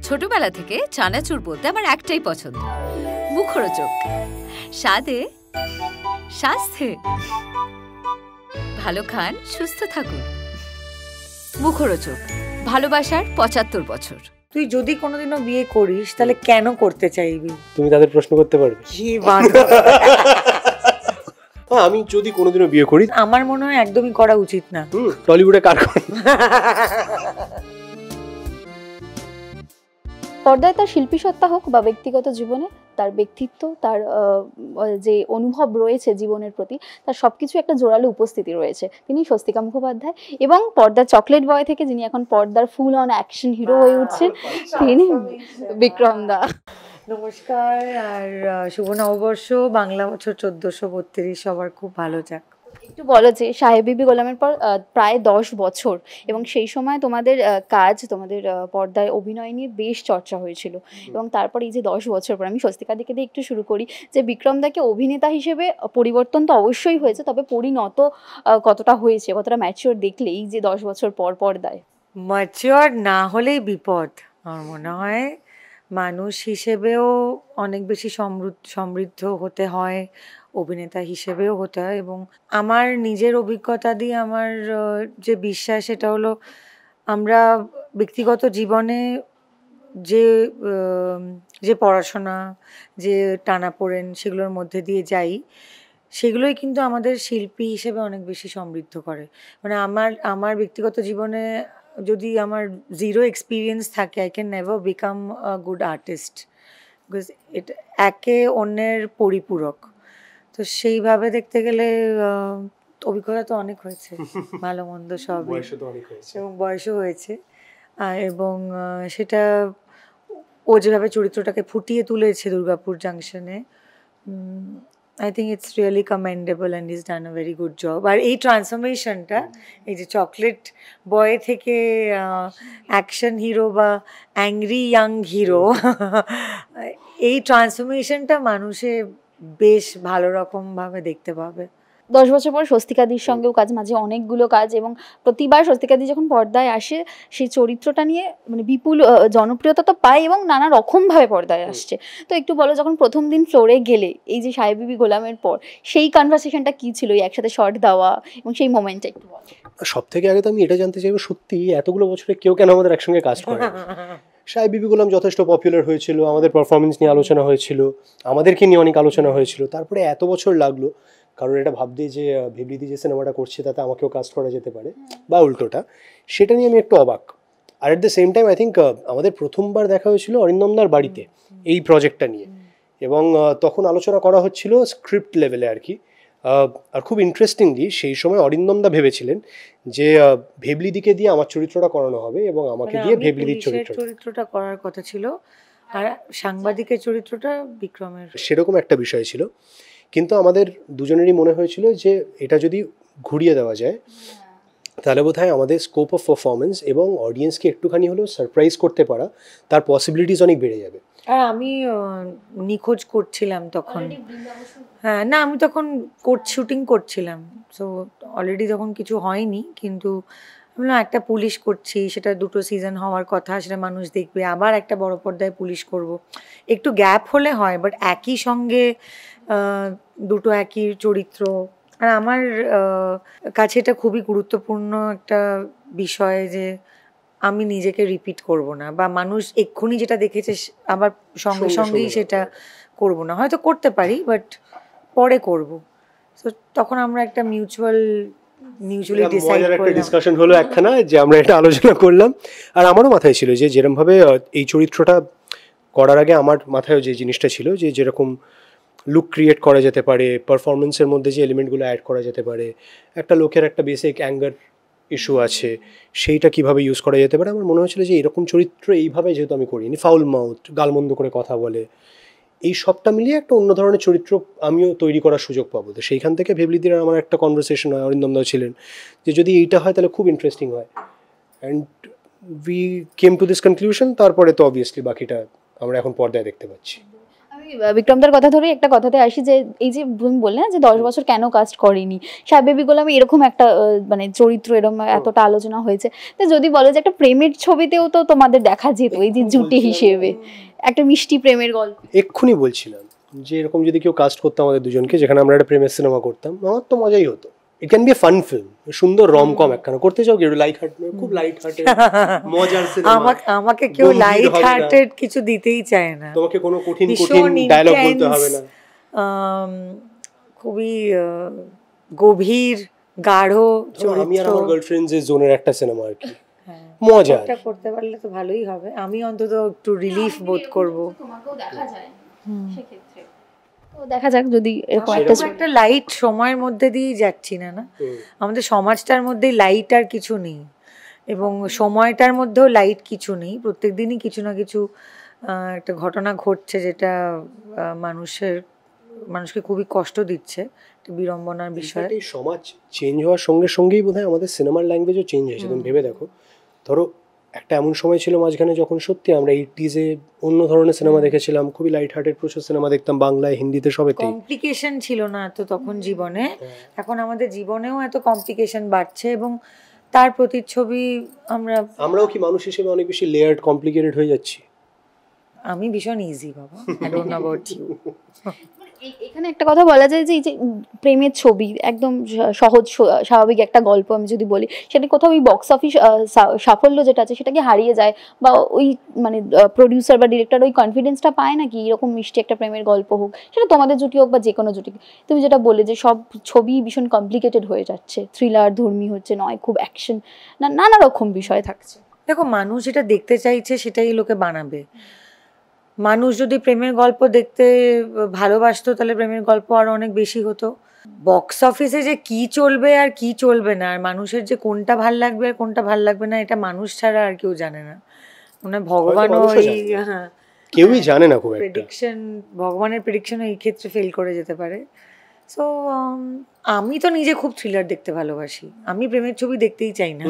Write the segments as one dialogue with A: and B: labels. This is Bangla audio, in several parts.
A: ছোটবেলা থেকে চানাচুর বলতে আমার একটাই পছন্দ, মুখরোচক, স্বাদে স্বাস্থ্যে। ভালো খান, সুস্থ থাকুন। মুখরোচক, ভালোবাসার ৭৫ বছর।
B: তুই যদি কোনোদিনও বিয়ে করিস তাহলে কেন করতে চাইবি?
C: তুমি তাদের প্রশ্ন করতে পারবে? আমি যদি কোনোদিনও বিয়ে করি,
B: আমার মনে হয় একদমই করা উচিত না।
C: টলিউডে কার
D: পর্দায় তার শিল্পী সত্তা হোক বা ব্যক্তিগত জীবনে তার ব্যক্তিত্ব, তার যে অনুভব রয়েছে জীবনের প্রতি, তার সবকিছু একটা জোরালো উপস্থিতি রয়েছে। তিনি স্বস্তিকা মুখোপাধ্যায়, এবং পর্দার চকলেট বয় থেকে যিনি এখন পর্দার ফুল অন অ্যাকশন হিরো হয়ে উঠছেন, তিনি বিক্রম দা।
B: নমস্কার, আর শুভ নববর্ষ, বাংলা বছর ১৪৩২ সবার খুব ভালো যাক।
D: একটু বলো যে সাহেব বিবি গোলামের পর প্রায় ১০ বছর, এবং সেই সময় তোমাদের কাজ, তোমাদের পর্দায় অভিনয় নিয়ে বেশ চর্চা হয়েছিল, এবং তারপর এই যে ১০ বছর পর, আমি স্বস্তিকা দিকে দিয়ে একটু শুরু করি, যে বিক্রম দাকে অভিনেতা হিসেবে পরিবর্তন তো অবশ্যই হয়েছে, তবে পরিণত কতটা হয়েছে, কতটা ম্যাচিওর দেখলে এই যে ১০ বছর পর পর্দায়?
B: ম্যাচিওর না হলেই বিপদ। আমার মনে হয় মানুষ হিসেবেও অনেক বেশি সমৃদ্ধ হতে হয়, অভিনেতা হিসেবেও হতে হয়। এবং আমার নিজের অভিজ্ঞতা দিয়ে আমার যে বিশ্বাস, সেটা হলো আমরা ব্যক্তিগত জীবনে যে যে পড়াশোনা, যে টানাপোড়েন, সেগুলোর মধ্যে দিয়ে যাই, সেগুলোই কিন্তু আমাদের শিল্পী হিসেবে অনেক বেশি সমৃদ্ধ করে। মানে আমার ব্যক্তিগত জীবনে যদি আমার জিরো এক্সপিরিয়েন্স থাকে, I can never become a good artist, because এটা একে অন্যের পরিপূরক। তো সেইভাবে দেখতে গেলে অভিজ্ঞতা তো অনেক হয়েছে, ভালো মন্দ সব, এবং বয়সও হয়েছে। এবং সেটা ও যেভাবে চরিত্রটাকে ফুটিয়ে তুলেছে Durgapur জাংশনে, I think it's really commendable and he's done a very good job. আর এই ট্রান্সফরমেশনটা, এই যে চকলেট বয় থেকে অ্যাকশন হিরো বা অ্যাংরি ইয়াং হিরো, এই ট্রান্সফরমেশনটা মানুষে বেশ ভালো রকমভাবে দেখতে পাবে।
D: ১০ বছর পর স্বস্তিকাদির সঙ্গেও কাজ, মাঝে অনেকগুলো কাজ, এবং প্রতিবার স্বস্তিকাদি যখন পর্দায় আসে সেই চরিত্রটা নিয়ে মানে বিপুল জনপ্রিয়তা তো পায়, এবং নানা রকমভাবে পর্দায় আসছে। তো একটু বলো, যখন প্রথম দিন ফ্লোরে গেলে এই যে সাহেব বিবি গোলামের পর, সেই কনভারসেশনটা কি ছিল, একসাথে শর্ট দেওয়া এবং সেই মোমেন্টটা একটু বলো।
C: সব থেকে আগে তো আমি এটা জানতে চাইবো, সত্যি এতগুলো বছরে কেউ কেন আমাদের একসঙ্গে কাজ করে? সাহেব বিবি গোলাম যথেষ্ট পপুলার হয়েছিল, আমাদের পারফরমেন্স নিয়ে আলোচনা হয়েছিল, আমাদেরকে নিয়ে অনেক আলোচনা হয়েছিল, তারপরে এত বছর লাগলো কারণ এটা ভাবতে যে ভেবলিদি যে সিনেমাটা করছে তাতে আমাকেও কাস্ট করা যেতে পারে বা উল্টোটা, সেটা নিয়ে আমি একটু অবাক। আর at the same time I think আমাদের প্রথমবার দেখা হয়েছিল অরিন্দমদার বাড়িতে এই প্রজেক্টটা নিয়ে, এবং তখন আলোচনা করা হচ্ছিল স্ক্রিপ্ট লেভেলে আর কি। আর খুব ইন্টারেস্টিংলি সেই সময় অরিন্দমদা ভেবেছিলেন যে ভেবলিদিকে দিয়ে আমার চরিত্রটা করানো হবে এবং আমাকে দিয়ে ভেবলিদির
B: চরিত্রটা করার কথা ছিল, আর সাংবাদিকের চরিত্রটা বিক্রমের,
C: সেরকম একটা বিষয় ছিল। কিন্তু আমাদের দুজনেরই মনে হয়েছিল যে এটা যদি ঘুরিয়ে দেওয়া যায় তাহলে বোধহয় আমাদের স্কোপ অফ পারফরমেন্স এবং অডিয়েন্সকে একটুখানি হলেও সারপ্রাইজ করতে পারা, তার পসিবিলিটিস অনেক বেড়ে যাবে।
B: আর আমি নিখোঁজ করছিলাম তখন, হ্যাঁ না, আমি তখন শুটিং করছিলাম, সো অলরেডি তখন কিছু হয়নি, কিন্তু একটা পুলিশ করছি, সেটা 2টো সিজন হওয়ার কথা, সেটা মানুষ দেখবে, আবার একটা বড় পর্দায় পুলিশ করব, একটু গ্যাপ হলে হয়, বাট একই সঙ্গে দুটো একই চরিত্র। আর আমার কাছে এটা খুবই গুরুত্বপূর্ণ একটা বিষয় যে আমি নিজেকে রিপিট করব না, বা মানুষ এক্ষুনি যেটা দেখেছে আবার সঙ্গে সঙ্গেই সেটা করব না, হয়তো করতে পারি বাট পরে করব। তো তখন আমরা একটা মিউচুয়ালি
C: ডিসকাশন হলো একখানা, যে আমরা এটা আলোচনা করলাম। আর আমারও মাথায় ছিল যে যেরকমভাবে এই চরিত্রটা করার আগে আমার মাথায় যে জিনিসটা ছিল যে যেরকম লুক ক্রিয়েট করা যেতে পারে, পারফরমেন্সের মধ্যে যে এলিমেন্টগুলো অ্যাড করা যেতে পারে, একটা লোকের একটা বেসিক অ্যাঙ্গার ইস্যু আছে, সেইটা কীভাবে ইউজ করা যেতে পারে। আমার মনে হয়েছিল যে এরকম চরিত্র এইভাবে যেহেতু আমি করিনি, ফাউল মাউথ, গালমন্দ করে কথা বলে, এই সবটা মিলিয়ে একটা অন্য ধরনের চরিত্র আমিও তৈরি করার সুযোগ পাবো। তো সেইখান থেকে ভেবলিদির আমার একটা কনভারসেশন হয়, অরিন্দমদাও ছিলেন, যে যদি এইটা হয় তাহলে খুব ইন্টারেস্টিং হয়, and we came to this conclusion. তারপরে তো অবভিয়াসলি বাকিটা আমরা এখন পর্দায় দেখতে পাচ্ছি।
D: আমি বিক্রমদার কথা ধরে একটা কথাতে আসি যে এই যে তুমি বললে না যে 10 বছর কেন কাস্ট করেনি, সাহেব বেবি গোলামে এরকম একটা মানে চরিত্র এরকম এতটা আলোচনা হয়েছে, তো যদি বলো যে একটা প্রেমের ছবিতেও তো তোমাদের দেখা যেত এই যে জুটি হিসেবে একটা মিষ্টি প্রেমের গল্প।
C: এক্ষুনি বলছিলাম যে এরকম যদি কেউ কাস্ট করতো আমাদের দুজনকে, যেখানে আমরা একটা প্রেমের সিনেমা করতাম, আমার তো মজাই হতো। It can B A fun film, সুন্দর রমকম একখানা করতে চাও, কেউ লাইট হার্ট, খুব লাইট হার্টেড মজার সিনেমা।
B: আমাকে কেউ লাইট হার্টেড কিছু দিতেই চায় না,
C: তোমাকে কোনো কঠিন কঠিন ডায়লগ বলতে হবে না,
B: খুবই গভীর গাঢ় চরিত্র।
C: আমি আর আমার গার্লফ্রেন্ডস এর জোনের একটা সিনেমা আর কি, মজা।
B: এটা করতে পারলে তো ভালোই হবে, আমি অন্তত একটু রিলিফ বোধ করব।
D: তোমাকেও দেখা যায় সেক্ষেত্রে, তো দেখা যাক যদি এরকম
B: একটা লাইট সময়ের মধ্যে দিয়েই যাচ্ছি না, আমাদের সমাজটার মধ্যে লাইট আর কিছু নেই, এবং সময়টার মধ্যেও লাইট কিছু নেই। প্রত্যেক দিনই কিছু না কিছু একটা ঘটনা ঘটছে যেটা মানুষকে খুবই কষ্ট দিচ্ছে, একটা বিড়ম্বনার বিষয়।
C: এই সমাজ চেঞ্জ হওয়ার সঙ্গে সঙ্গেই বোধহয় আমাদের সিনেমার ল্যাঙ্গুয়েজও চেঞ্জ হয়েছে। তুমি ভেবে দেখো, ধরো একটা এমন সময় ছিল মাঝখানে যখন সত্যি আমরা 80s অন্য ধরনের সিনেমা দেখেছিলাম, খুবই লাইট হার্টেড প্রচুর সিনেমা দেখতাম, বাংলায় হিন্দিতে সবেতেই।
B: কমপ্লিকেশন ছিল না তো তখন জীবনে, এখন আমাদের জীবনেও এত কমপ্লিকেশন বাড়ছে, এবং তার প্রতিচ্ছবি আমরাও
C: কি মানুষ হিসেবে অনেক বেশি লেয়ার্ড, কমপ্লিকেটেড হয়ে যাচ্ছি।
B: আমি ভীষণ ইজি বাবা, I don't know about you.
D: এখানে একটা কথা বলা যায় যে এই যে প্রেমের ছবি একদম সহজ স্বাভাবিক একটা গল্প আমি যদি বলি, সেটা কোথাও ওই বক্স অফিস সাফল্য যেটা আছে সেটাকে হারিয়ে যায়, বা ওই মানে প্রডিউসার বা ডিরেক্টর ওই কনফিডেন্সটা পায় না কি এরকম মিষ্টি একটা প্রেমের গল্প হোক, সেটা তোমাদের জুটি হোক বা যে কোনো জুটি। তুমি যেটা বলে যে সব ছবি ভীষণ কমপ্লিকেটেড হয়ে যাচ্ছে, থ্রিলার ধর্মী হচ্ছে নয়, খুব অ্যাকশন, নানা রকম বিষয় থাকছে।
B: দেখো, মানুষ যেটা দেখতে চাইছে সেটাই লোকে বানাবে। মানুষ যদি প্রেমের গল্প দেখতে ভালোবাসতো তাহলে প্রেমের গল্প আরো অনেক বেশি হতো। বক্স অফিসে যে কি চলবে আর কি চলবে না, আর মানুষের যে কোনটা ভাল লাগবে আর কোনটা ভাল লাগবে না, এটা মানুষ ছাড়া আর কেউ জানে না। মানে ভগবানও
C: কেউই জানে না খুব একটা।
B: ভগবানের প্রেডিকশন এই ক্ষেত্রে ফেল করে যেতে পারে। সো আমি তো নিজে খুব থ্রিলার দেখতে ভালোবাসি, আমি প্রেমের ছবি দেখতেই চাই না।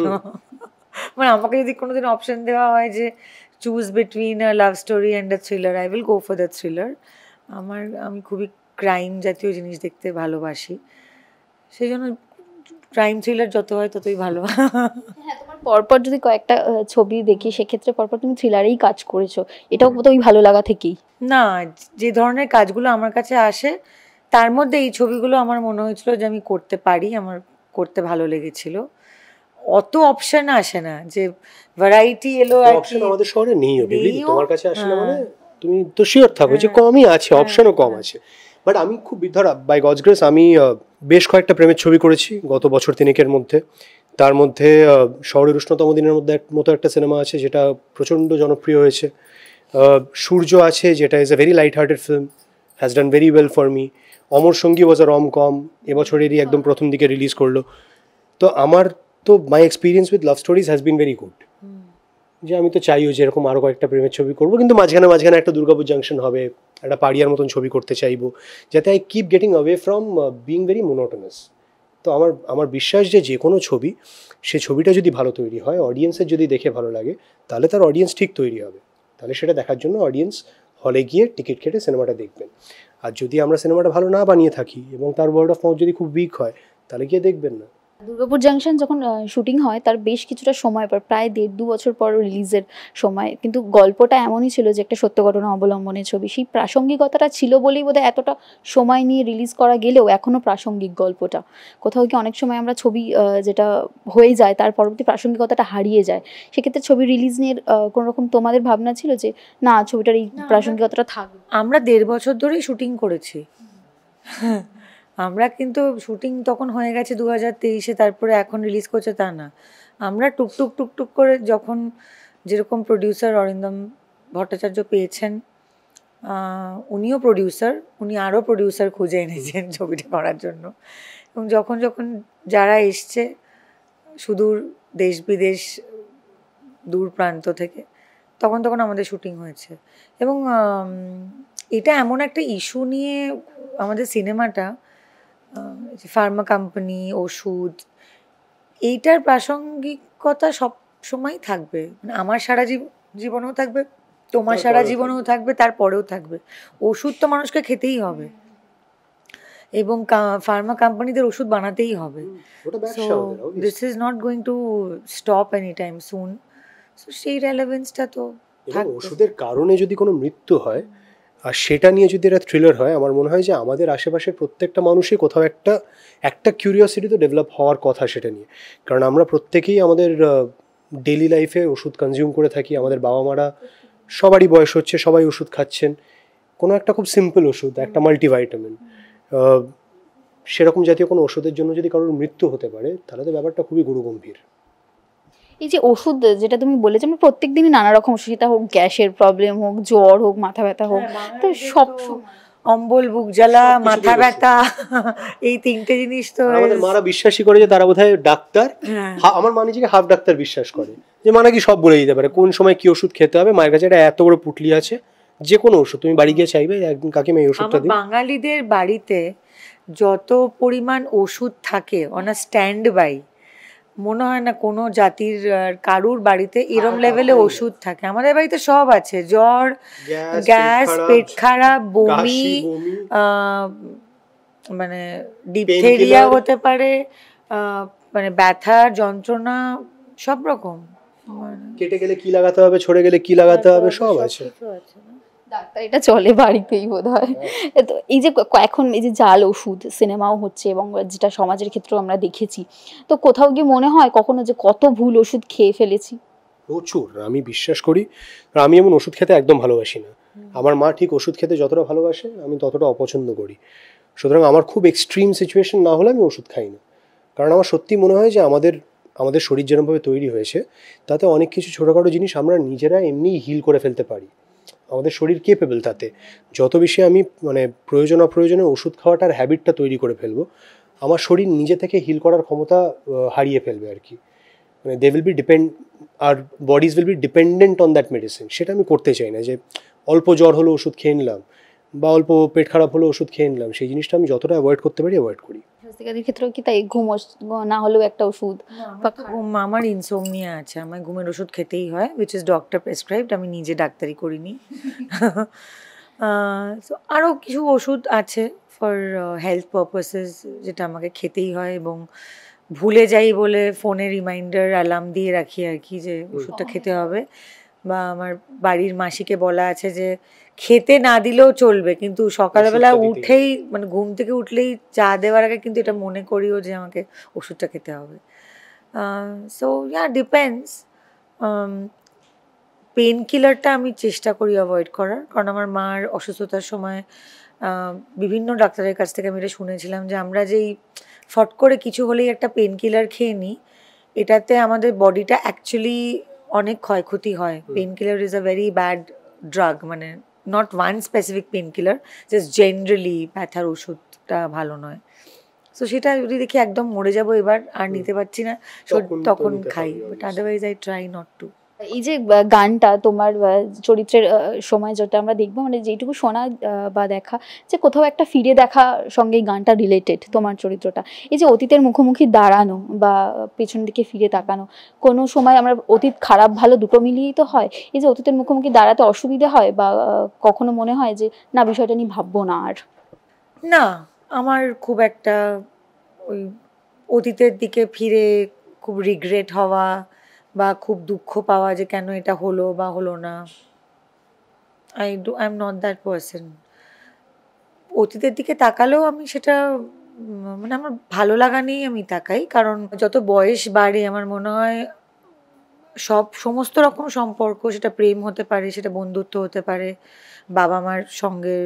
B: মানে আমাকে যদি কোনোদিন অপশন দেওয়া হয় যে choose between a love story and a thriller, I will go for the thriller. আমি খুবই ক্রাইম জাতীয় জিনিস দেখতে ভালোবাসি, সেই জন্য ক্রাইম থ্রিলার যত হয় ততই ভালো।
D: হ্যাঁ, তোমার পরপর যদি কয়েকটা ছবি দেখি সেক্ষেত্রে পরপর তুমি থ্রিলারেই কাজ করেছো, এটাও বোধহয় ভালো লাগা থেকেই।
B: না, যে ধরনের কাজগুলো আমার কাছে আসে তার মধ্যে এই ছবিগুলো আমার মনে হয়েছিল যে আমি করতে পারি, আমার করতে ভালো লেগেছিল। অত অপশন আসে না যে ভ্যারাইটি এলো, আর
C: অপশন আমাদের শহরে নেই। তোমার কাছে আসে না মানে তুমি তো শিওর থাকো যে কমই আছে, অপশনও কম আছে। বাট আমি খুব ধরা বাই গডস গ্রেস আমি বেশ কয়েকটা প্রেমের ছবি করেছি গত বছর তিনেকের মধ্যে। তার মধ্যে শহরের উষ্ণতম দিনের মতো একটা সিনেমা আছে যেটা প্রচণ্ড জনপ্রিয় হয়েছে। সূর্য আছে যেটা is a very light hearted film, has done very well for me. Amar Sangi was আ রম কম, এবছরেরই একদম প্রথম দিকে রিলিজ করলো। তো আমার তো মাই experience with love stories has been very good. যে আমি তো চাইও যে এরকম আরও কয়েকটা প্রেমের ছবি করবো, কিন্তু মাঝখানে একটা দুর্গাপুর জাংশন হবে, একটা পাড়িয়ার মতন ছবি করতে চাইবো, যাতে I keep getting away from being very monotonous. তো আমার বিশ্বাস যে কোনো ছবি, সে ছবিটা যদি ভালো তৈরি হয়, অডিয়েন্সের যদি দেখে ভালো লাগে, তাহলে তার অডিয়েন্স ঠিক তৈরি হবে। তাহলে সেটা দেখার জন্য অডিয়েন্স হলে গিয়ে টিকিট কেটে সিনেমাটা দেখবেন। আর যদি আমরা সিনেমাটা ভালো না বানিয়ে থাকি এবং তার ওয়ার্ড অফ মাউথ যদি খুব উইক হয়, তাহলে গিয়ে দেখবেন না।
D: দুর্গাপুর জাংশন যখন শুটিং হয় তার বেশ কিছুটা সময় পর, প্রায় 1.5-2 বছর পর রিলিজের সময়, কিন্তু গল্পটা এমনই ছিল যে একটা সত্য ঘটনা অবলম্বনের ছবি। সেই প্রাসঙ্গিকতাটা ছিল বলেই বোধহয় এতটা সময় নিয়ে রিলিজ করা গেলেও এখনও প্রাসঙ্গিক গল্পটা। কোথাও কি অনেক সময় আমরা ছবি যেটা হয়ে যায় তার পরবর্তী প্রাসঙ্গিকতাটা হারিয়ে যায়, সেক্ষেত্রে ছবি রিলিজ নিয়ে কোনো রকম তোমাদের ভাবনা ছিল যে না ছবিটার এই প্রাসঙ্গিকতাটা থাকবে?
B: আমরা 1.5 বছর ধরেই শুটিং করেছি। আমরা কিন্তু শুটিং তখন হয়ে গেছে 2023-এ, তারপরে এখন রিলিজ করছে তা না। আমরা টুকটুক করে যখন যেরকম প্রডিউসার অরিন্দম ভট্টাচার্য পেয়েছেন, উনিও প্রডিউসার, উনি আরও প্রডিউসার খুঁজে এনেছেন ছবিটা করার জন্য। এবং যখন যারা এসছে সুদূর দেশ বিদেশ দূর প্রান্ত থেকে, তখন আমাদের শুটিং হয়েছে। এবং এটা এমন একটা ইস্যু নিয়ে আমাদের সিনেমাটা, ফার্মা কোম্পানি, ওষুধ, এইটার প্রাসঙ্গিকতা সব সময় থাকবে, মানে আমার সারা জীবনেও থাকবে, তোমার সারা জীবনেও থাকবে, তারপরেও থাকবে। ওষুধ তো মানুষকে খেতেই হবে এবং ফার্মা কোম্পানিদের ওষুধ বানাতেই হবে। So this is not going to stop any time soon. So সেই রেলেভেন্সটা তো থাকবে।
C: ওষুধের কারণে যদি কোনো মৃত্যু হয় আর সেটা নিয়ে যদি একটা থ্রিলার হয়, আমার মনে হয় যে আমাদের আশেপাশের প্রত্যেকটা মানুষই কোথাও একটা কিউরিওসিটি তো ডেভেলপ হওয়ার কথা সেটা নিয়ে। কারণ আমরা প্রত্যেকেই আমাদের ডেইলি লাইফে ওষুধ কনজিউম করে থাকি। আমাদের বাবা মারা সবারই বয়স হচ্ছে, সবাই ওষুধ খাচ্ছেন। কোনো একটা খুব সিম্পল ওষুধ, একটা মাল্টিভাইটামিন, সেরকম জাতীয় কোনো ওষুধের জন্য যদি কারোর মৃত্যু হতে পারে, তাহলে তো ব্যাপারটা খুবই গুরুগম্ভীর।
D: এই যে ওষুধ যেটা তুমি বলে যে আমরা প্রত্যেক দিনই নানা রকম ওষুধ, সেটা হোক গ্যাসের প্রবলেম হোক, জ্বর হোক, মাথা ব্যথা হোক, তো সব
B: অম্বল, বুক জ্বালা, মাথা ব্যথা, এই তিনটে জিনিস তো
C: আমাদের মারা বিশ্বাসই করে যে তারা বোধহয় ডাক্তার। আমার মা নিজেকে হাফ ডাক্তার বিশ্বাস করে, যে মা নাকি সব বলে দিতে পারে কোন সময় কি ওষুধ খেতে হবে। মায়ের কাছে একটা এত বড় পুটলি আছে, যে কোনো ওষুধ তুমি বাড়ি গিয়ে চাইবে একদিন কাকিমা এই ওষুধটা দিই।
B: বাঙালিদের বাড়িতে যত পরিমাণ ওষুধ থাকে অন আ স্ট্যান্ড বাই, মনে হয় না কোনো জাতির কারুর বাড়িতে এরম লেভেলে ওষুধ থাকে। আমাদের বাড়িতে সব আছে, জ্বর, গ্যাস, পেট খারাপ, বমি, মানে ডিপথেরিয়া হতে পারে, মানে ব্যথার যন্ত্রণা, সব রকম।
C: কেটে গেলে কি লাগাতে হবে, ছড়ে গেলে কি লাগাতে হবে, সব আছে।
D: ডাক্তার এটা চলে বাড়িতেই বোধ হয়। তো এই যে এখন এই যে জাল ওষুধ সিনেমাও হচ্ছে এবং যেটা সমাজের ক্ষেত্রেও আমরা দেখেছি, তো কোথাও গিয়ে মনে হয় কখনো যে কত ভুল ওষুধ খেয়ে ফেলেছি?
C: প্রচুর। আমি বিশ্বাস করি, আমি এমন ওষুধ খেতে একদম ভালোবাসি না। আমার মা ঠিক ওষুধ খেতে যতটা ভালোবাসে আমি ততটা অপছন্দ করি। সুতরাং আমার খুব এক্সট্রিম সিচুয়েশন না হলে আমি ওষুধ খাই না। কারণ আমার সত্যি মনে হয় যে আমাদের শরীর যেরকমভাবে তৈরি হয়েছে, তাতে অনেক কিছু ছোটোখাটো জিনিস আমরা নিজেরা এমনি হিল করে ফেলতে পারি। আমাদের শরীর কেপেবল তাতে। যত বেশি আমি মানে অপ্রয়োজনে ওষুধ খাওয়াটার হ্যাবিটটা তৈরি করে ফেলবো, আমার শরীর নিজে থেকে হিল করার ক্ষমতা হারিয়ে ফেলবে আর কি। মানে আর bodies will be dependent on that medicine. সেটা আমি করতে চাই না, যে অল্প জ্বর হলো ওষুধ খেয়ে নিলাম বা অল্প পেট খারাপ হলো ওষুধ খেয়ে নিলাম। সেই জিনিসটা আমি যতটা অ্যাভয়েড করতে পারি অ্যাভয়েড করি।
D: স্বস্তিকাদের ক্ষেত্রেও কি তাই? ঘুম না হলেও একটা ওষুধ?
B: আমার ইনসোমনিয়া আছে, আমার ঘুমের ওষুধ খেতেই হয়, উইচ ইজ ডক্টর প্রেসক্রাইবড। আমি নিজে ডাক্তারি করিনি। আরও কিছু ওষুধ আছে ফর হেলথ পারপাসেস, যেটা আমাকে খেতেই হয় এবং ভুলে যাই বলে ফোনে রিমাইন্ডার অ্যালার্ম দিয়ে রাখি আর কি, যে ওষুধটা খেতে হবে। বা আমার বাড়ির মাসিকে বলা আছে যে খেতে না দিলেও চলবে, কিন্তু সকালবেলা উঠেই মানে ঘুম থেকে উঠলেই চা দেওয়ার আগে কিন্তু এটা মনে করিও যে আমাকে ওষুধটা খেতে হবে। So yeah, depends. পেন কিলারটা আমি চেষ্টা করি অ্যাভয়েড করার, কারণ আমার মার অসুস্থতার সময় বিভিন্ন ডাক্তারের কাছ থেকে আমি এটা শুনেছিলাম যে আমরা যেই ফট করে কিছু হলেই একটা পেন কিলার খেয়ে নিই, এটাতে আমাদের বডিটা অ্যাকচুয়ালি অনেক ক্ষয়ক্ষতি হয়। Pain killer is a very bad drug, মানে not one specific pain killer, just generally ব্যথার ওষুধটা ভালো নয়। সো সেটা যদি দেখি একদম মরে যাবো এবার আর নিতে পারছি না, তখন খাই, but otherwise I try not to.
D: এই যে গানটা তোমার চরিত্রের সময় যেটা আমরা দেখবো, মানে যেটুকু শোনা বা দেখা, যে কোথাও একটা ফিরে দেখা সঙ্গে এই গানটা রিলেটেড তোমার চরিত্রটা। এই যে অতীতের মুখোমুখি দাঁড়ানো বা পেছন দিকে ফিরে তাকানো, কোনো সময় আমরা অতীত খারাপ ভালো দুটো মিলিয়েই তো হয়। এই যে অতীতের মুখোমুখি দাঁড়াতে অসুবিধে হয় বা কখনো মনে হয় যে না বিষয়টা নিয়ে ভাববো না আর?
B: না, আমার খুব একটা ওই অতীতের দিকে ফিরে খুব রিগ্রেট হওয়া বা খুব দুঃখ পাওয়া যে কেন এটা হলো বা হলো না, I am not that person. অতীতের দিকে তাকালেও আমি সেটা মানে আমার ভালো লাগা নেই আমি তাকাই, কারণ যত বয়স বাড়ে আমার মনে হয় সমস্ত রকম সম্পর্ক, সেটা প্রেম হতে পারে, সেটা বন্ধুত্ব হতে পারে, বাবা মার সঙ্গে,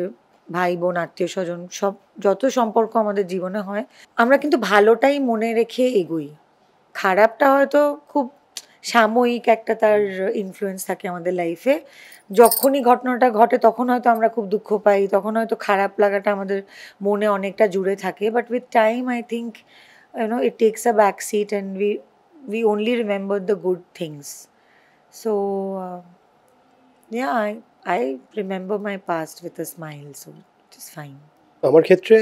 B: ভাই বোন, আত্মীয় স্বজন, সব যত সম্পর্ক আমাদের জীবনে হয়, আমরা কিন্তু ভালোটাই মনে রেখে এগোই। খারাপটা হয়তো খুব সাময়িক একটা তার ইনফ্লুয়েন্স থাকে আমাদের লাইফে। যখনই ঘটনাটা ঘটে তখন হয়তো আমরা খুব দুঃখ পাই, তখন হয়তো খারাপ লাগাটা আমাদের মনে অনেকটা জুড়ে থাকে, but with time I think it takes a back seat and we only remember the good things. So yeah, I remember my past with a smile, so it is fine.
C: আমার ক্ষেত্রে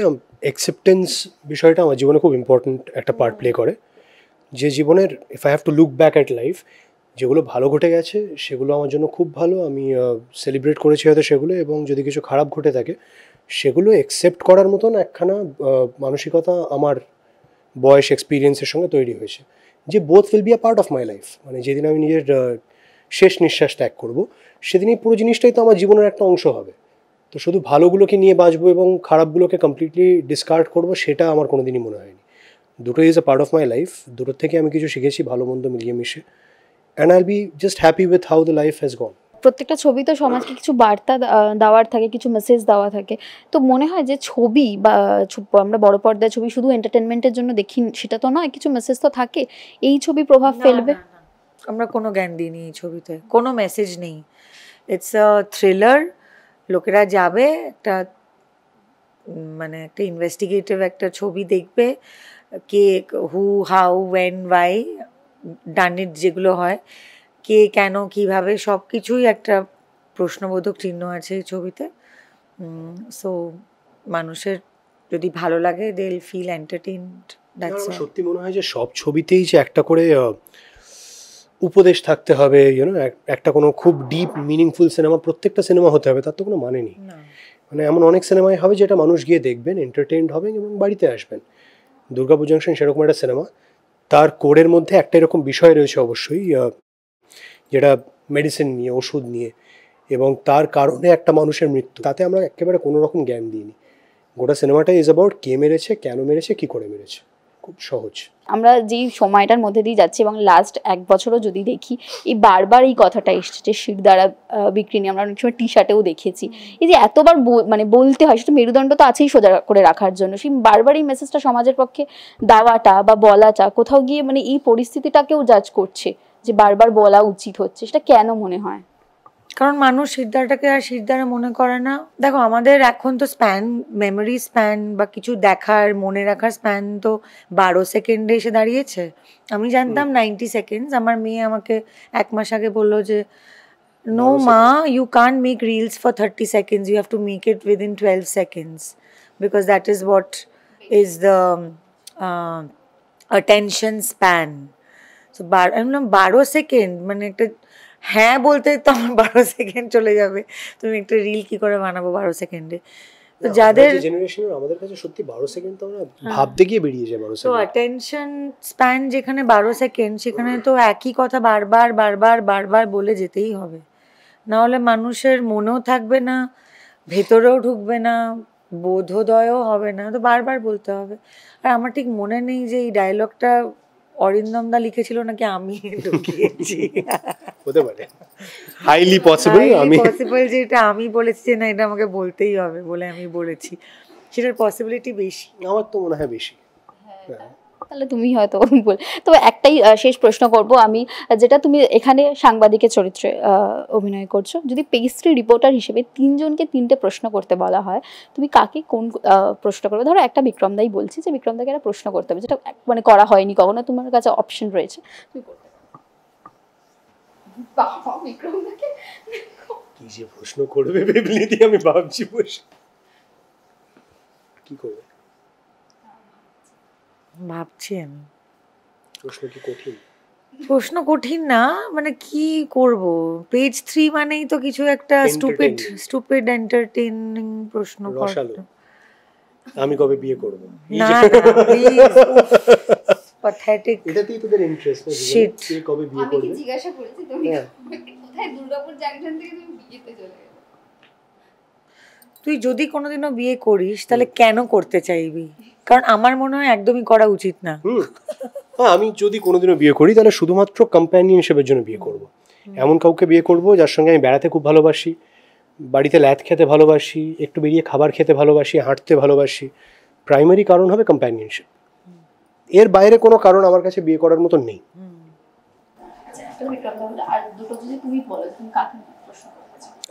C: অ্যাকসেপ্টেন্স বিষয়টা আমার জীবনে খুব ইম্পর্ট্যান্ট একটা পার্ট প্লে করে। যে জীবনের if I have to look back at life, যেগুলো ভালো ঘটে গেছে সেগুলো আমার জন্য খুব ভালো, আমি সেলিব্রেট করেছি হয়তো সেগুলো, এবং যদি কিছু খারাপ ঘটে থাকে সেগুলো অ্যাকসেপ্ট করার মতন একখানা মানসিকতা আমার বয়স এক্সপিরিয়েন্সের সঙ্গে তৈরি হয়েছে, যে both will be a part of my life. মানে যেদিন আমি নিজের শেষ নিঃশ্বাস ত্যাগ করব সেদিনই পুরো জিনিসটাই তো আমার জীবনের একটা অংশ হবে। তো শুধু ভালোগুলোকে নিয়ে বাঁচবো এবং খারাপগুলোকে কমপ্লিটলি ডিসকার্ড করবো, সেটা আমার কোনো দিনই মনে হয়নি। দুটো is a part of my life, দুটোর থেকে আমি কিছু শিখেছি ভালো মন্দ মিলিয়ে মিশে, অ্যান্ড আইল B just happy with how the life has gone.
D: প্রত্যেকটা ছবি তো সমাজকে কিছু বার্তা দেওয়ার থাকে, কিছু মেসেজ দেওয়া থাকে। তো মনে হয় যে ছবি বা আমরা বড় পর্দায় ছবি শুধু এন্টারটেনমেন্টের জন্য দেখি সেটা তো নয়, কিছু মেসেজ তো থাকে, এই ছবি প্রভাব ফেলবে?
B: আমরা কোনো জ্ঞান দিইনি এই ছবিতে, কোনো মেসেজ নেই। ইটস আ থ্রিলার, লোকেরা যাবে একটা মানে একটা ইনভেস্টিগেটিভ একটা ছবি দেখবে, কে হু হাউ ওয়েন ওয়াই ডান ইট যেগুলো হয়, কে কেন কিভাবে, সব কিছুই একটা প্রশ্নবোধক চিহ্ন আছে এই ছবিতে। সো মানুষের যদি ভালো লাগে they will feel entertained. That's all.
C: সত্যি মনে হয় যে সব ছবিতেই যে একটা করে উপদেশ থাকতে হবে, ইউনো, একটা কোনো খুব ডিপ মিনিংফুল সিনেমা প্রত্যেকটা সিনেমা হতে হবে, তার তো কোনো মানে নেই। মানে এমন অনেক সিনেমাই হবে যেটা মানুষ গিয়ে দেখবেন, এন্টারটেইনড হবেন এবং বাড়িতে আসবেন। দুর্গাপুর জাংশন সেরকম একটা সিনেমা, তার কোরের মধ্যে একটা এরকম বিষয় রয়েছে অবশ্যই, যেটা মেডিসিন নিয়ে, ওষুধ নিয়ে, এবং তার কারণে একটা মানুষের মৃত্যু। তাতে আমরা একেবারে কোনো রকম জ্ঞান দিইনি। গোটা সিনেমাটা ইজ অ্যাবাউট কে মেরেছে, কেন মেরেছে, কী করে মেরেছে। খুব সহজ।
D: আমরা যেই সময়টার মধ্যে দিয়ে যাচ্ছি এবং লাস্ট 1 বছরও যদি দেখি, এই বারবার এই কথাটা এসছে যে শিরদাঁড়া বিক্রি নিয়ে। আমরা অনেক সময় টি শার্টেও দেখেছি, এই যে এতবার মানে বলতে হয়, সেটা মেরুদণ্ড তো আছেই সোজা করে রাখার জন্য, সেই বারবার এই মেসেজটা সমাজের পক্ষে দেওয়াটা বা বলাটা কোথাও গিয়ে মানে এই পরিস্থিতিটাকেও জাজ করছে যে বারবার বলা উচিত হচ্ছে, সেটা কেন মনে হয়?
B: কারণ মানুষ শিরদাঁড়াটাকে আর শিরদাঁড়া মনে করে না। দেখো আমাদের এখন তো স্প্যান, মেমোরি স্প্যান বা কিছু দেখার মনে রাখার স্প্যান তো 12 সেকেন্ডে এসে দাঁড়িয়েছে। আমি জানতাম 90 সেকেন্ডস, আমার মেয়ে আমাকে 1 মাস আগে বললো যে নো মা, you can't make reels for 30 seconds, you have to make it within 12 seconds because that is what is the attention span. So আমি বললাম 12 সেকেন্ড মানে একটা হ্যাঁ বলতে তো আমার 12 সেকেন্ড চলে যাবে, তুমি একটা রিল কি করে বানাবো 12 সেকেন্ডে? তো যাদের
C: জেনারেশন, আমাদের কাছে সত্যি 12 সেকেন্ড তো আমরা ভাবতে গিয়ে বেরিয়ে যায় 12
B: তো
C: সেকেন্ড।
B: অ্যাটেনশন স্প্যান যেখানে 12 সেকেন্ড, সেখানে তো একই কথা বারবার বারবার বারবার বলে যেতেই হবে, না হলে মানুষের মনেও থাকবে না, ভেতরেও ঢুকবে না, বোধোদয়ও হবে না, তো বারবার বলতে হবে। আর আমার ঠিক মনে নেই যে এই ডায়লগটা অরিন্দম দা লিখেছিল নাকি আমি ঢুকিয়েছি।
C: হতে পারে, হাইলি পসিবল। আমি
B: পসিবল যে এটা আমি বলেছি যে না এটা আমাকে বলতেই হবে বলে আমি বলেছি, সেটার পসিবিলিটি বেশি।
C: আমার তো মনে হয় বেশি।
D: তাহলে তুমি হয়তো বল। তবে একটাই শেষ প্রশ্ন করব আমি, যেটা তুমি এখানে সাংবাদিকের চরিত্রে অভিনয় করছো, যদি পেস্ট্রি রিপোর্টার হিসেবে 3 জনকে 3টে প্রশ্ন করতে বলা হয়, তুমি কাকে কোন প্রশ্ন করবে? ধরো একটা বিক্রম দাই বলছি যে বিক্রম দাকে একটা প্রশ্ন করতে হবে যেটা মানে করা হয়নি কখনো, তোমার কাছে অপশন রয়েছে, তুমি করতে পারো। বিক্রম দাকে
C: কি যে প্রশ্ন করবে বেবলিদি, আমি ভাবছি বসে কি করবে,
B: ভাবছি আমি।
C: প্রশ্ন কি কঠিন?
B: প্রশ্ন কঠিন না, মানে কি করব, পেজ 3 মানেই তো কিছু একটা স্টুপিড এন্টারটেইনিং প্রশ্ন
C: রসালো। আমি কবে বিয়ে করব?
B: না প্লিজ, প্যাথেটিক।
C: এটাতেই তোদের ইন্টারেস্ট না,
B: শিট।
C: কে কবে বিয়ে করবে?
D: আমি জিজ্ঞাসা করেছি তুমি কোথায় দুর্গাপুর জাংশন থেকে তুমি বিয়েতে চলে গেলে।
B: তুই যদি কোনোদিনও বিয়ে করিস তাহলে কেন করতে চাইবি? কারণ আমার মনে হয় একদমই করা উচিত না।
C: হ্যাঁ, আমি যদি কোনোদিনও বিয়ে করি তাহলে শুধুমাত্র কম্প্যানিয়নশিপের জন্য বিয়ে করব। এমন কাউকে বিয়ে করব যার সঙ্গে আমি বেড়াতে খুব ভালোবাসি, বাড়িতে ল্যাদ খেতে ভালোবাসি, একটু বেরিয়ে খাবার খেতে ভালোবাসি, হাঁটতে ভালোবাসি। প্রাইমারি কারণ হবে কম্প্যানিয়নশিপ, এর বাইরে কোনো কারণ আমার কাছে বিয়ে করার মতো নেই।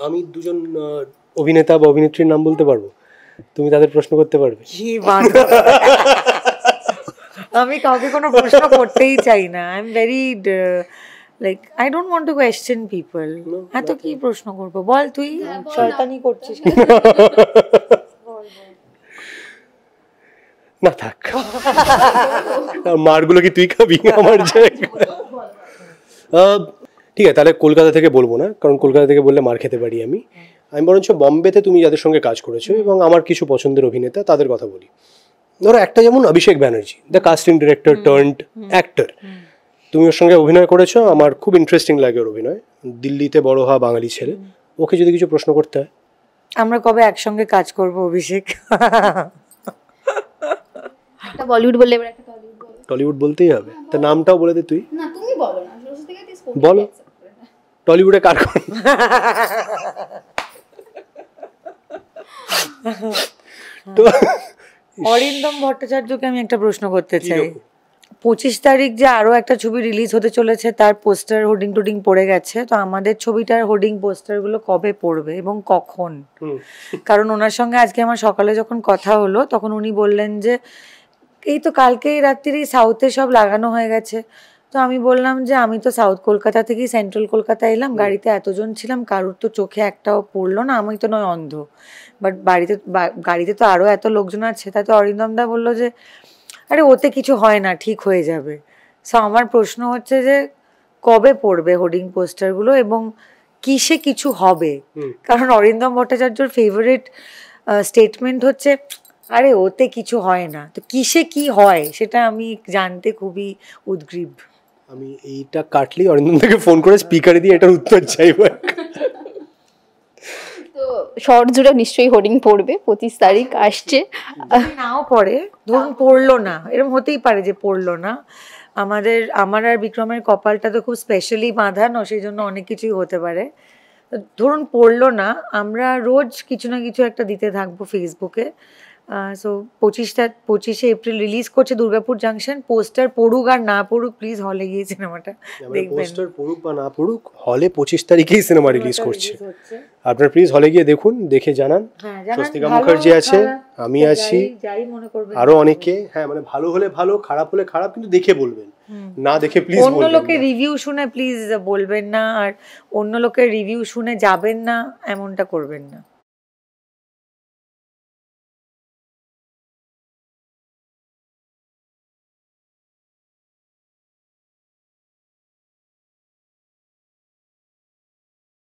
C: আমি 2জন অভিনেতা বা অভিনেত্রীর নাম বলতে পারবো, তুমি তাদের প্রশ্ন করতে পারবে।
B: আমি কাউকে কোনো প্রশ্ন করতেই চাই না। I am very like I don't want to question people. এত কি প্রশ্ন করবো বল, তুই শয়তানি করছিস।
C: না থাক, মারগুলো কি তুই খাবি আমার জায়গায়? ঠিক আছে, তাহলে কলকাতা থেকে বলবো না, কারণ কলকাতা থেকে বললে মার খেতে পারি আমি। আমি বরঞ্চ বম্বেতে তুমি যাদের সঙ্গে কাজ করেছো এবং আমার কিছু পছন্দের অভিনেতা তাদের কথা বলি। ধরো একটা যেমন Abhishek Banerjee, the casting director turned actor, তুমি ওর সঙ্গে অভিনয় করেছো, আমার খুব ইন্টারেস্টিং লাগে ওর অভিনয়। দিল্লিতে বড় হওয়া বাঙালি ছেলে, ওকে যদি কিছু প্রশ্ন করতে হয়।
B: আমরা কবে একসঙ্গে কাজ করব অভিষেক?
D: একটা বলিউড বললে, এবার একটা টলিউড বলো।
C: টলিউড বলতেই হবে, তার নামটাও বলে দে তুই।
D: না তুমি বলো না, স্বস্তিকা দি স্পোর্টিং
C: বলো। টলিউডে কার কোন? তো
B: অরিন্দম ভট্টাচার্যকে আমি একটা প্রশ্ন করতে চাই। 25 তারিখ যে আরো একটা ছবি রিলিজ হতে চলেছে, তার পোস্টার হোর্ডিং টোডিং পড়ে গেছে, তো আমাদের ছবিটার হোর্ডিং পোস্টার গুলো কবে পড়বে এবং কখন? কারণ ওনার সঙ্গে আজকে আমার সকালে যখন কথা হলো তখন উনি বললেন যে এই তো কালকেই রাত্রিরেই সাউথে সব লাগানো হয়ে গেছে। তো আমি বললাম যে আমি তো সাউথ কলকাতা থেকেই সেন্ট্রাল কলকাতা এলাম, গাড়িতে এতজন ছিলাম, কারুর তো চোখে একটাও পড়লো না, আমি তো নয় অন্ধ, বাট গাড়িতে তো আরো এত লোকজন আছে। তাতে অরিন্দম দা বললো যে আরে ওতে কিছু হয় না, ঠিক হয়ে যাবে। সো আমার প্রশ্ন হচ্ছে যে কবে পড়বে হোর্ডিং পোস্টারগুলো এবং কিসে কিছু হবে? কারণ অরিন্দম ভট্টাচার্যর ফেভারিট স্টেটমেন্ট হচ্ছে আরে ওতে কিছু হয় না, তো কিসে কি হয় সেটা আমি জানতে খুবই উদ্গ্রীব।
C: আমি এইটা কাটলি অরিন্দম থেকে ফোন করে স্পিকারে দিয়ে এটার উত্তর চাইবো।
D: তো শহর জুড়ে নিশ্চয়ই হোর্ডিং পড়বে, 25 তারিখ আসছে।
B: নাও পড়ে, ধরুন পড়লো না, এরকম হতেই পারে যে পড়লো না। আমার আর বিক্রমের কপালটা তো খুব স্পেশালি বাঁধানো, সেই জন্য অনেক কিছুই হতে পারে। ধরুন পড়লো না, আমরা রোজ কিছু না কিছু একটা দিতে থাকবো ফেসবুকে। সো 25শে এপ্রিল রিলিজ করছে দুর্গাপুর জাংশন। পোস্টার পড়ুক আর না পড়ুক, প্লিজ হলে গিয়ে সিনেমাটা দেখবেন।
C: পোস্টার পড়ুক বা না পড়ুক, হলে 25 তারিখেই সিনেমা রিলিজ করছে। আপনার প্লিজ হলে গিয়ে দেখুন, দেখে জানান। স্বস্তিকা মুখার্জি আছে, আমি আছি, আরো অনেকে। হ্যাঁ মানে ভালো হলে ভালো, খারাপ হলে খারাপ, কিন্তু দেখে বলবেন, না দেখে প্লিজ বলবেন না।
B: অন্য লোকের রিভিউ শুনে প্লিজ বলবেন না, আর অন্য লোকের রিভিউ শুনে যাবেন না, এমনটা করবেন না।